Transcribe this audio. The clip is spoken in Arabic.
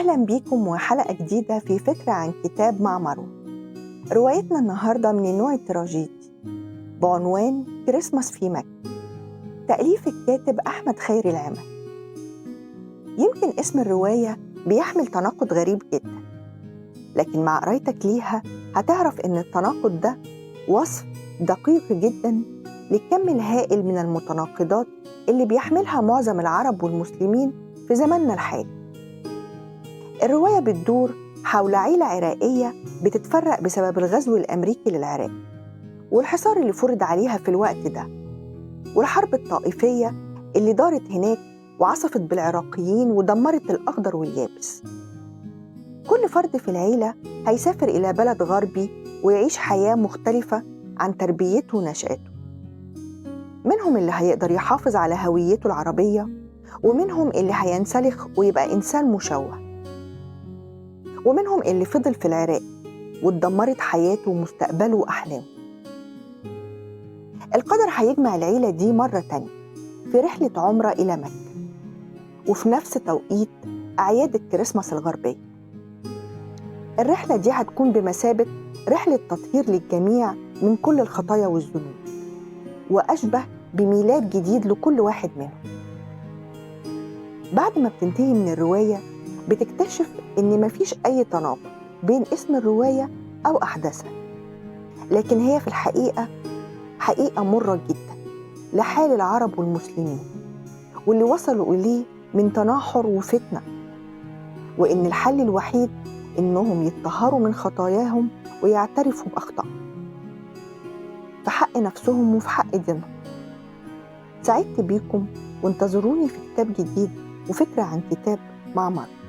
أهلا بيكم وحلقة جديدة في فكرة عن كتاب مع مروة. روايتنا النهاردة من النوع التراجيدي بعنوان كريسماس في مكة، تأليف الكاتب أحمد خيري العمل. يمكن اسم الرواية بيحمل تناقض غريب جدا، لكن مع قرايتك ليها هتعرف إن التناقض ده وصف دقيق جدا للكم الهائل من المتناقضات اللي بيحملها معظم العرب والمسلمين في زماننا الحالي. الرواية بتدور حول عيلة عراقية بتتفرق بسبب الغزو الأمريكي للعراق والحصار اللي فرض عليها في الوقت ده، والحرب الطائفية اللي دارت هناك وعصفت بالعراقيين ودمرت الأخضر واليابس. كل فرد في العيلة هيسافر إلى بلد غربي ويعيش حياة مختلفة عن تربيته ونشأته. منهم اللي هيقدر يحافظ على هويته العربية، ومنهم اللي هينسلخ ويبقى إنسان مشوه، ومنهم اللي فضل في العراق واتدمرت حياته ومستقبله وأحلامه. القدر هيجمع العيلة دي مرة تانية في رحلة عمرة إلى مكة، وفي نفس توقيت أعياد الكريسماس الغربية. الرحلة دي هتكون بمثابة رحلة تطهير للجميع من كل الخطايا والذنوب، وأشبه بميلاد جديد لكل واحد منهم. بعد ما بتنتهي من الرواية بتكتشف إن مفيش أي تناقض بين اسم الرواية أو أحداثها، لكن هي في الحقيقة حقيقة مرة جدا لحال العرب والمسلمين واللي وصلوا إليه من تناحر وفتنة، وإن الحل الوحيد إنهم يتطهروا من خطاياهم ويعترفوا بأخطائهم في حق نفسهم وفي حق دينهم. سعدت بيكم، وانتظروني في كتاب جديد وفكرة عن كتاب مع مروة.